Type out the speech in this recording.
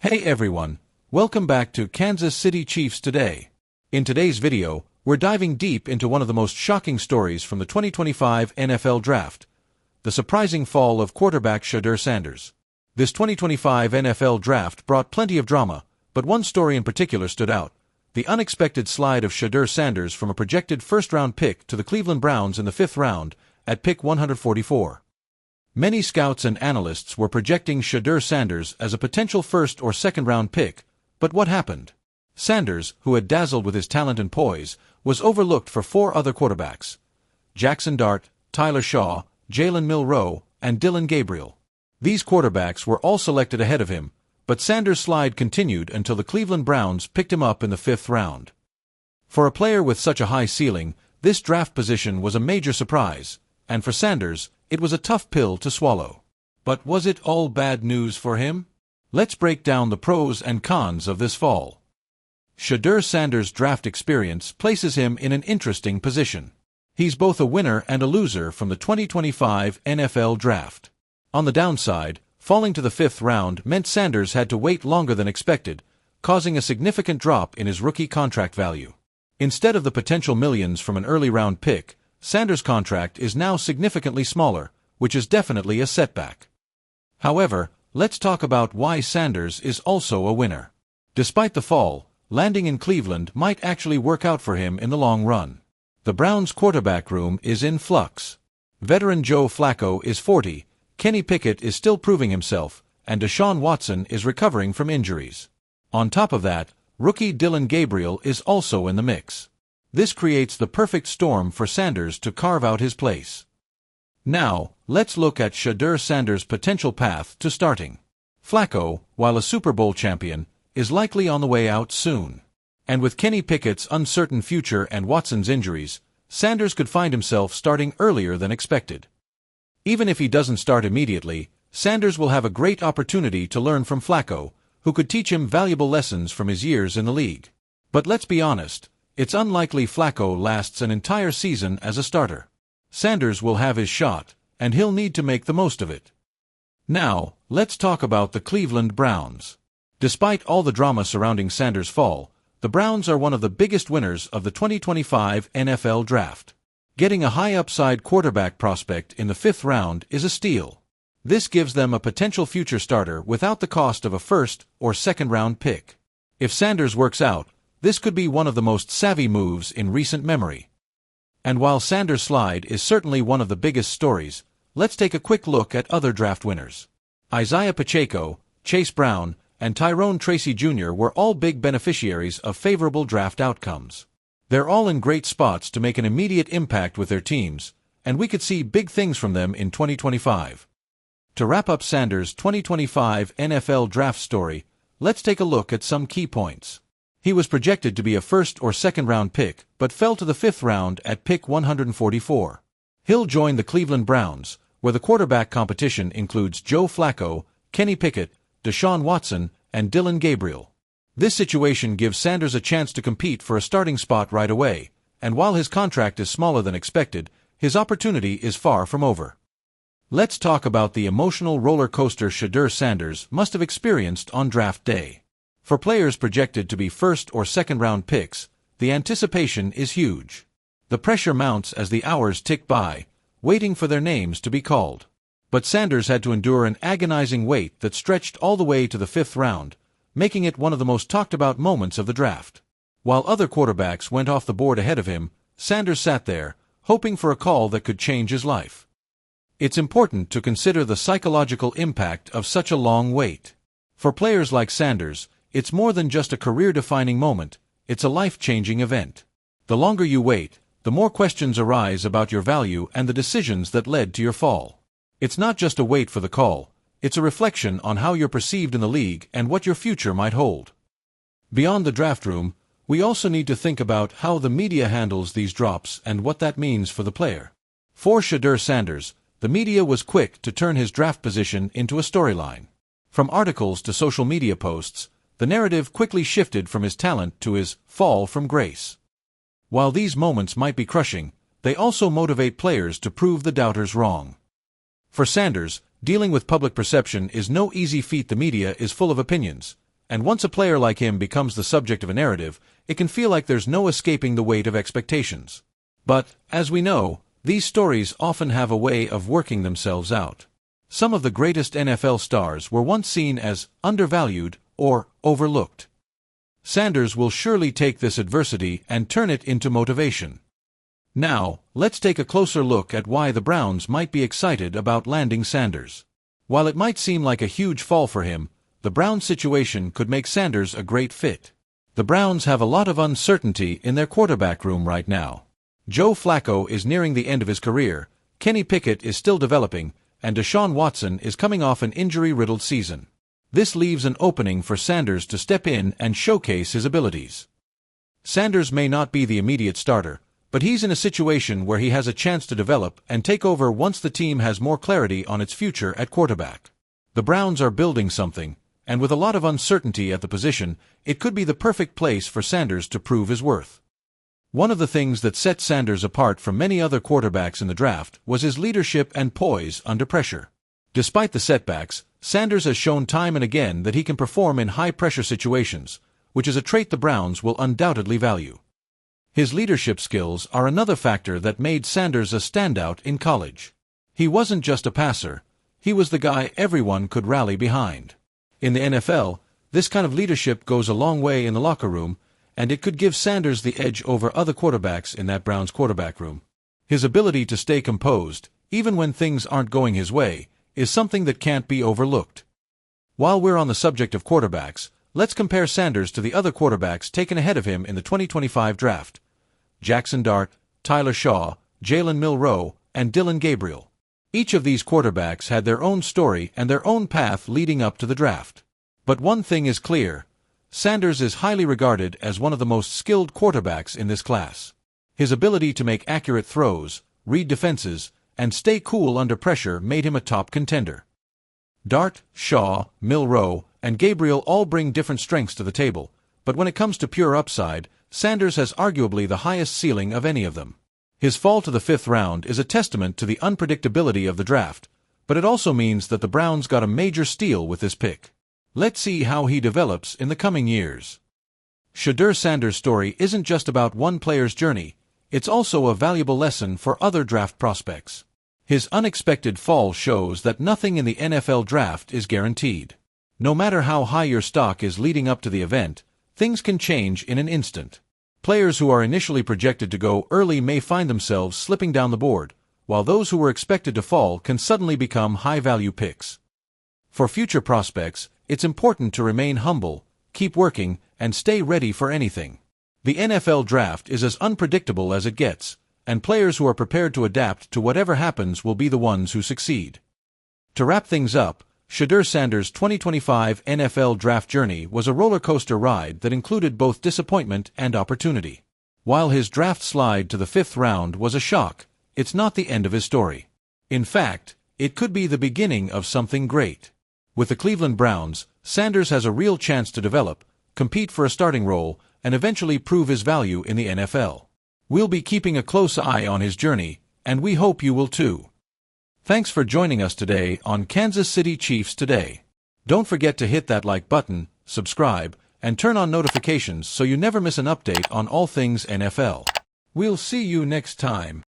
Hey everyone, welcome back to Kansas City Chiefs Today. In today's video, we're diving deep into one of the most shocking stories from the 2025 NFL Draft, the surprising fall of quarterback Shedeur Sanders. This 2025 NFL Draft brought plenty of drama, but one story in particular stood out: the unexpected slide of Shedeur Sanders from a projected first-round pick to the Cleveland Browns in the 5th round, at pick 144. Many scouts and analysts were projecting Shedeur Sanders as a potential first- or second-round pick, but what happened? Sanders, who had dazzled with his talent and poise, was overlooked for four other quarterbacks: Jackson Dart, Tyler Shaw, Jalen Milroe, and Dillon Gabriel. These quarterbacks were all selected ahead of him, but Sanders' slide continued until the Cleveland Browns picked him up in the 5th round. For a player with such a high ceiling, this draft position was a major surprise, and for Sanders, it was a tough pill to swallow. But was it all bad news for him? Let's break down the pros and cons of this fall. Shedeur Sanders' draft experience places him in an interesting position. He's both a winner and a loser from the 2025 NFL Draft. On the downside, falling to the 5th round meant Sanders had to wait longer than expected, causing a significant drop in his rookie contract value. Instead of the potential millions from an early round pick, Sanders' contract is now significantly smaller, which is definitely a setback. However, let's talk about why Sanders is also a winner. Despite the fall, landing in Cleveland might actually work out for him in the long run. The Browns' quarterback room is in flux. Veteran Joe Flacco is 40, Kenny Pickett is still proving himself, and Deshaun Watson is recovering from injuries. On top of that, rookie Dillon Gabriel is also in the mix. This creates the perfect storm for Sanders to carve out his place. Now, let's look at Shedeur Sanders' potential path to starting. Flacco, while a Super Bowl champion, is likely on the way out soon. And with Kenny Pickett's uncertain future and Watson's injuries, Sanders could find himself starting earlier than expected. Even if he doesn't start immediately, Sanders will have a great opportunity to learn from Flacco, who could teach him valuable lessons from his years in the league. But let's be honest, it's unlikely Flacco lasts an entire season as a starter. Sanders will have his shot, and he'll need to make the most of it. Now, let's talk about the Cleveland Browns. Despite all the drama surrounding Sanders' fall, the Browns are one of the biggest winners of the 2025 NFL Draft. Getting a high-upside quarterback prospect in the 5th round is a steal. This gives them a potential future starter without the cost of a first- or second-round pick. If Sanders works out, this could be one of the most savvy moves in recent memory. And while Sanders' slide is certainly one of the biggest stories, let's take a quick look at other draft winners. Isaiah Pacheco, Chase Brown, and Tyrone Tracy Jr. were all big beneficiaries of favorable draft outcomes. They're all in great spots to make an immediate impact with their teams, and we could see big things from them in 2025. To wrap up Sanders' 2025 NFL Draft story, let's take a look at some key points. He was projected to be a first- or second-round pick, but fell to the 5th round at pick 144. He'll join the Cleveland Browns, where the quarterback competition includes Joe Flacco, Kenny Pickett, Deshaun Watson, and Dillon Gabriel. This situation gives Sanders a chance to compete for a starting spot right away, and while his contract is smaller than expected, his opportunity is far from over. Let's talk about the emotional roller coaster Shedeur Sanders must have experienced on draft day. For players projected to be first- or second-round picks, the anticipation is huge. The pressure mounts as the hours tick by, waiting for their names to be called. But Sanders had to endure an agonizing wait that stretched all the way to the 5th round, making it one of the most talked-about moments of the draft. While other quarterbacks went off the board ahead of him, Sanders sat there, hoping for a call that could change his life. It's important to consider the psychological impact of such a long wait. For players like Sanders, it's more than just a career-defining moment, it's a life-changing event. The longer you wait, the more questions arise about your value and the decisions that led to your fall. It's not just a wait for the call, it's a reflection on how you're perceived in the league and what your future might hold. Beyond the draft room, we also need to think about how the media handles these drops and what that means for the player. For Shedeur Sanders, the media was quick to turn his draft position into a storyline. From articles to social media posts, the narrative quickly shifted from his talent to his fall from grace. While these moments might be crushing, they also motivate players to prove the doubters wrong. For Sanders, dealing with public perception is no easy feat. The media is full of opinions, And once a player like him becomes the subject of a narrative, it can feel like there's no escaping the weight of expectations. But, as we know, these stories often have a way of working themselves out. Some of the greatest NFL stars were once seen as undervalued or overlooked. Sanders will surely take this adversity and turn it into motivation. Now, let's take a closer look at why the Browns might be excited about landing Sanders. While it might seem like a huge fall for him, the Browns' situation could make Sanders a great fit. The Browns have a lot of uncertainty in their quarterback room right now. Joe Flacco is nearing the end of his career, Kenny Pickett is still developing, and Deshaun Watson is coming off an injury-riddled season. This leaves an opening for Sanders to step in and showcase his abilities. Sanders may not be the immediate starter, but he's in a situation where he has a chance to develop and take over once the team has more clarity on its future at quarterback. The Browns are building something, and with a lot of uncertainty at the position, it could be the perfect place for Sanders to prove his worth. One of the things that set Sanders apart from many other quarterbacks in the draft was his leadership and poise under pressure. Despite the setbacks, Sanders has shown time and again that he can perform in high-pressure situations, which is a trait the Browns will undoubtedly value. His leadership skills are another factor that made Sanders a standout in college. He wasn't just a passer, he was the guy everyone could rally behind. In the NFL, this kind of leadership goes a long way in the locker room, and it could give Sanders the edge over other quarterbacks in that Browns quarterback room. His ability to stay composed, even when things aren't going his way, is something that can't be overlooked. While we're on the subject of quarterbacks, let's compare Sanders to the other quarterbacks taken ahead of him in the 2025 draft. Jackson Dart, Tyler Shaw, Jalen Milroe, and Dylan Gabriel. Each of these quarterbacks had their own story and their own path leading up to the draft. But one thing is clear. Sanders is highly regarded as one of the most skilled quarterbacks in this class. His ability to make accurate throws, read defenses, and stay cool under pressure made him a top contender. Dart, Shaw, Milroe, and Gabriel all bring different strengths to the table, but when it comes to pure upside, Sanders has arguably the highest ceiling of any of them. His fall to the 5th round is a testament to the unpredictability of the draft, but it also means that the Browns got a major steal with this pick. Let's see how he develops in the coming years. Shedeur Sanders' story isn't just about one player's journey, it's also a valuable lesson for other draft prospects. His unexpected fall shows that nothing in the NFL draft is guaranteed. No matter how high your stock is leading up to the event, things can change in an instant. Players who are initially projected to go early may find themselves slipping down the board, while those who were expected to fall can suddenly become high-value picks. For future prospects, it's important to remain humble, keep working, and stay ready for anything. The NFL draft is as unpredictable as it gets, and players who are prepared to adapt to whatever happens will be the ones who succeed. To wrap things up, Shedeur Sanders' 2025 NFL draft journey was a roller coaster ride that included both disappointment and opportunity. While his draft slide to the 5th round was a shock, it's not the end of his story. In fact, it could be the beginning of something great. With the Cleveland Browns, Sanders has a real chance to develop, compete for a starting role, and eventually prove his value in the NFL. We'll be keeping a close eye on his journey, and we hope you will too. Thanks for joining us today on Kansas City Chiefs Today. Don't forget to hit that like button, subscribe, and turn on notifications so you never miss an update on all things NFL. We'll see you next time.